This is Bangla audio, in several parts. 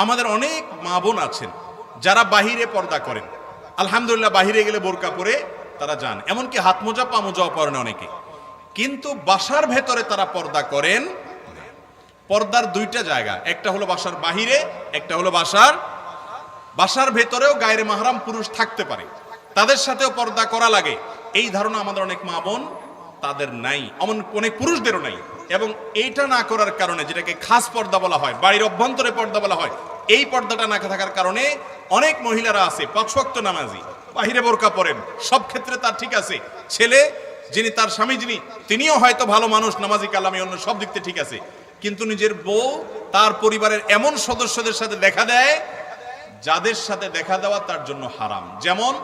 আমাদের অনেক মা বোন আছেন যারা বাহিরে পর্দা করেন, আলহামদুলিল্লাহ, বাহিরে গেলে বোরকা পরে তারা যান, এমনকি হাত মোজা পা মোজাও পরেন অনেকে, কিন্তু বাসার ভেতরে তারা পর্দা করেন। পর্দার দুইটা জায়গা, একটা হলো বাসার বাহিরে, একটা হলো বাসার ভেতরেও গায়রে মাহরাম পুরুষ থাকতে পারে, তাদের সাথেও পর্দা করা লাগে। এই ধারণা আমাদের অনেক মা বোন তাদের নাই, অনেক পুরুষদেরও নাই। এবং এইটা না করার কারণে, যেটাকে খাস পর্দা বলা হয়, বাড়ির অভ্যন্তরে পর্দা বলা হয়, এই পর্দাটা না থাকার কারণে অনেক মহিলারা আছে ৫ ওয়াক্ত নামাজি, বাহিরে বোরকা পরেন, সব ক্ষেত্রে তার ঠিক আছে। ছেলে যিনি, তার স্বামী যিনি, তিনিও হয়তো ভালো মানুষ, নামাজি কালামি, অন্য সব দিক থেকে ঠিক আছে, কিন্তু নিজের বউ তার পরিবারের এমন সদস্যদের সাথে দেখা দেয় যাদের সাথে দেখা দেওয়া তার জন্য হারাম। যেমন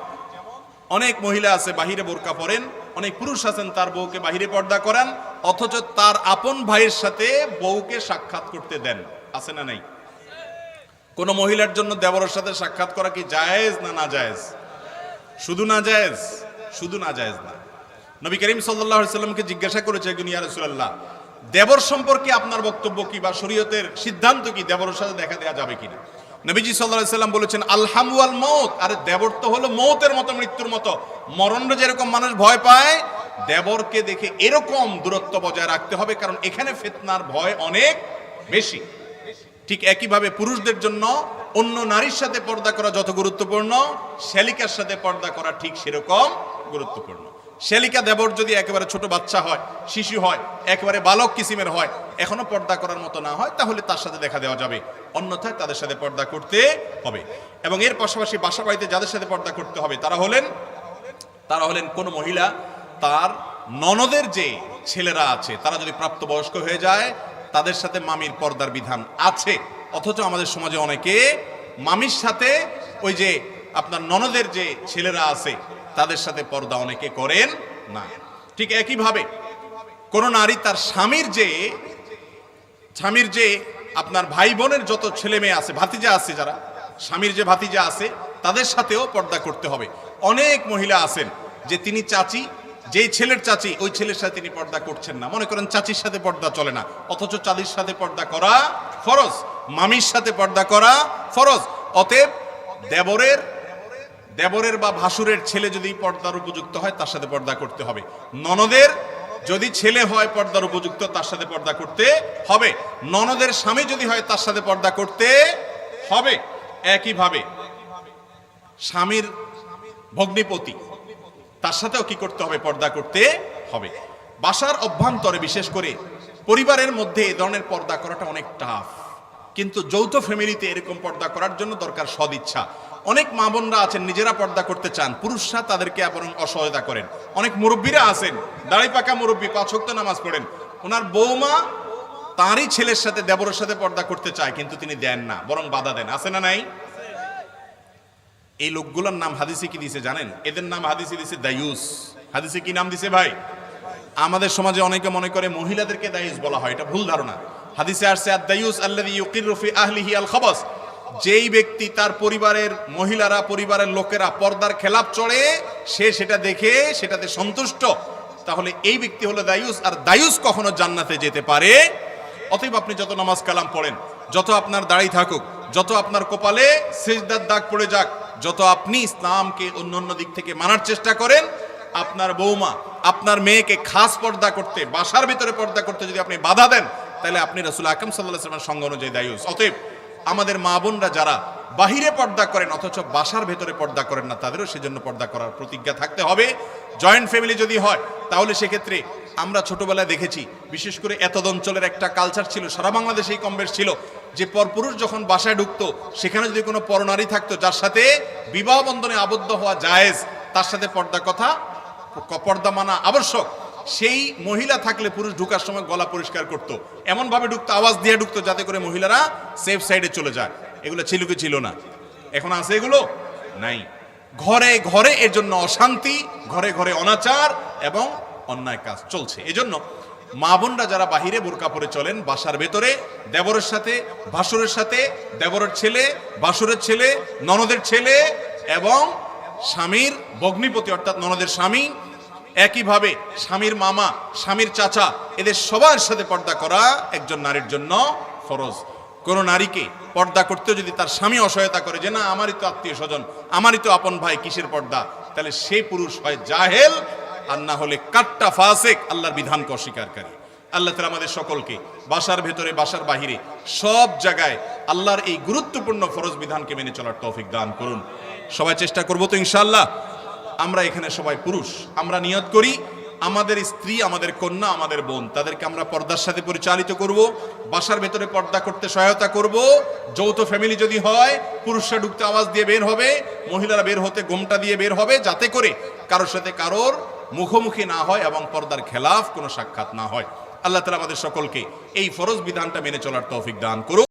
অনেক মহিলা আছে বাহিরে বোরকা পরেন, অনেক পুরুষ আছেন তার বউকে বাহিরে পর্দা করান, অথচ তার আপন ভাইয়ের সাথে বউকে সাক্ষাৎ করতে দেন। আছে না নাই? কোন মহিলার জন্য দেবরের সাথে সাক্ষাৎ করা কি জায়েজ না না জায়েজ? শুধু না জায়েজ, শুধু না জায়েজ না। নবী করিম সাল্লাল্লাহু আলাইহি সাল্লামকে জিজ্ঞাসা করেছে একজন, ইয়া রাসূলুল্লাহ, দেবর সম্পর্কে আপনার বক্তব্য কি বা শরীয়তের সিদ্ধান্ত কি, দেবরের সাথে দেখা দেওয়া যাবে কিনা? নবীজি সাল্লাল্লাহু আলাইহি সাল্লাম বলেছেন, আলহামু আল মউত, আরে দেবর তো হলো মৌতের মতো, মৃত্যুর মতো। মরণে যেরকম মানুষ ভয় পায়, দেবরকে দেখে এরকম দূরত্ব বজায় রাখতে হবে, কারণ এখানে ফিতনার ভয় অনেক বেশি। ঠিক একইভাবে পুরুষদের জন্য অন্য নারীর সাথে পর্দা করা যত গুরুত্বপূর্ণ, শ্যালিকার সাথে পর্দা করা ঠিক সেরকম গুরুত্বপূর্ণ। শ্যালিকা দেবর যদি একেবারে ছোট বাচ্চা হয়, শিশু হয়, একেবারে বালক কিসিমের হয়, এখনো পর্দা করার মতো না হয়, তাহলে তার সাথে দেখা দেওয়া যাবে, অন্যথায় তাদের সাথে পর্দা করতে হবে। এবং এর পাশাপাশি বাসা বাড়িতে যাদের সাথে পর্দা করতে হবে তারা হলেন কোন মহিলা, তার ননদের যে ছেলেরা আছে তারা যদি প্রাপ্তবয়স্ক হয়ে যায়, তাদের সাথে মামির পর্দার বিধান আছে। অথচ আমাদের সমাজে অনেকে মামির সাথে ওই যে আপনার ননদের যে ছেলেরা আছে তাদের সাথে পর্দা অনেকে করেন না। ঠিক একইভাবে কোন নারী তার স্বামীর যে আপনার ভাই বোনের যত ছেলে মেয়ে আছে, ভাতিজা আছে, যারা স্বামীর যে ভাতিজা আছে তাদের সাথেও পর্দা করতে হবে। অনেক মহিলা আছেন যে তিনি চাচি, যেই ছেলের চাচি, ওই ছেলের সাথে তিনি পর্দা করছেন না, মনে করেন চাচির সাথে পর্দা চলে না, অথচ চাচির সাথে পর্দা করা ফরজ, মামির সাথে পর্দা করা ফরজ। অতএব দেবরের বা ভাসুরের ছেলে যদি পর্দার উপযুক্ত হয় তার সাথে পর্দা করতে হবে। ননদের যদি ছেলে হয় পর্দার উপযুক্ত, তার সাথে পর্দা করতে হবে। ননদের স্বামী যদি হয় তার সাথে পর্দা করতে হবে। একইভাবে স্বামীর ভগ্নিপতি, তার সাথেও কি করতে হবে? পর্দা করতে হবে। বাসার অভ্যন্তরে বিশেষ করে পরিবারের মধ্যে এ ধরনের পর্দা করাটা অনেক টাফ, কিন্তু যৌথ ফ্যামিলিতে এরকম পর্দা করার জন্য দরকার সদিচ্ছা। অনেক মা বোনরা আছেন নিজেরা পর্দা করতে চান, পুরুষরা তাদেরকে বরং অসহায়তা করেন। অনেক মুরব্বীরা আছেন, দাড়ি পাকা মুরব্বী, ৫ ওয়াক্ত নামাজ পড়েন, ওনার বৌমা তাঁরই ছেলের সাথে, দেবরের সাথে পর্দা করতে চায়, কিন্তু তিনি দেন না, বরং বাধা দেন। আছে না নাই? এই লোকগুলোর নাম হাদিসে কি দিছে জানেন? এদের নাম হাদিসে দিছে দায়ুস। হাদিসে কি নাম দিছে ভাই? আমাদের সমাজে অনেকে মনে করে মহিলাদেরকে দায়ুস বলা হয়, এটা ভুল ধারণা। হাদিসে আসছে আদ-দায়ুস আল্লাযী ইউকিরু ফি আহলিহি আল-খাবাস, যেই ব্যক্তি তার পরিবারের মহিলারা, পরিবারের লোকেরা পর্দার খেলাপ চড়ে, সে সেটা দেখে সেটাতে সন্তুষ্ট, তাহলে এই ব্যক্তি হলো দায়ুস। আর দায়ুস কখনো জান্নাতে যেতে পারে? অতএব আপনি যত নামাজ কালাম পড়েন, যত আপনার দাড়ি থাকুক, যত আপনার কপালে সিজদার দাগ পড়ে যাক, যত আপনি ইসলামকে অন্যান্য দিক থেকে মানার চেষ্টা করেন, আপনার বৌমা, আপনার মেয়েকে খাস পর্দা করতে, বাসার ভিতরে পর্দা করতে যদি আপনি বাধা দেন, তাহলে আপনি রাসূল আকরাম সাল্লাল্লাহু আলাইহি ওয়াসাল্লামের সঙ্গ অনুযায়ী দায়ুস। অতএব আমাদের মা বোনরা যারা বাহিরে পর্দা করেন অথচ বাসার ভেতরে পর্দা করেন না, তাদেরও সেজন্য পর্দা করার প্রতিজ্ঞা থাকতে হবে। জয়েন্ট ফ্যামিলি যদি হয় তাহলে সেক্ষেত্রে আমরা ছোটবেলায় দেখেছি, বিশেষ করে এতদ অঞ্চলের একটা কালচার ছিল, সারা বাংলাদেশেই কম বেশ ছিল, যে পরপুরুষ যখন বাসায় ঢুকতো, সেখানে যদি কোনো পরনারী থাকতো যার সাথে বিবাহ বন্ধনে আবদ্ধ হওয়া জায়েজ, তার সাথে পর্দা মানা আবশ্যক, সেই মহিলা থাকলে পুরুষ ঢুকার সময় গলা পরিষ্কার করতো, এমন ভাবে ঢুকতো, আওয়াজ দিয়ে ঢুকতো, যাতে করে মহিলারা সেফ সাইডে চলে যায়। এগুলো ছিল কি ছিল না? এখন আছে এগুলো? নাই। ঘরে ঘরে এর জন্য অশান্তি, ঘরে ঘরে অনাচার এবং অন্যায় কাজ চলছে। এজন্য মা বোনরা যারা বাহিরে বোরকা পরে চলেন, বাসার ভেতরে দেবরের সাথে, ভাসুরের সাথে, দেবরের ছেলে, ভাসুরের ছেলে, ননদের ছেলে এবং স্বামীর ভগ্নিপতি অর্থাৎ ননদের স্বামী, একইভাবে স্বামীর মামা, স্বামীর চাচা, এদের সবার সাথে পর্দা করা একজন নারীর জন্য ফরজ। কোন নারীকে পর্দা করতেও যদি তার স্বামী অসহায়তা করে যে না আমারই তো আত্মীয় স্বজন, আমারই তো আপন ভাই, কিসের পর্দা, তাহলে সেই পুরুষ হয় জাহেল আর না হলে কাট্টা ফাসিক, আল্লাহর বিধানকে অস্বীকারী। আল্লাহ তাআলা আমাদের সকলকে বাসার ভেতরে বাসার বাহিরে সব জায়গায় আল্লাহর এই গুরুত্বপূর্ণ ফরজ বিধানকে মেনে চলার তৌফিক দান করুন। সবাই চেষ্টা করবো তো ইনশাআল্লাহ। আমরা এখানে সবাই পুরুষ, আমরা নিয়ত করি আমাদের স্ত্রী, আমাদের কন্যা, আমাদের বোন, তাদেরকে আমরা পর্দার সাথে পরিচালিত করব, বাসার ভেতরে পর্দা করতে সহায়তা করব। যৌথ ফ্যামিলি যদি হয়, পুরুষরা ঢুকতে আওয়াজ দিয়ে বের হবে, মহিলারা বের হতে ঘোমটা দিয়ে বের হবে, যাতে করে কারোর সাথে কারোর মুখোমুখি না হয় এবং পর্দার খেলাফ কোনো সাক্ষাৎ না হয়। আল্লাহ তাআলা আমাদের সকলকে এই ফরজ বিধানটা মেনে চলার তৌফিক দান করুন।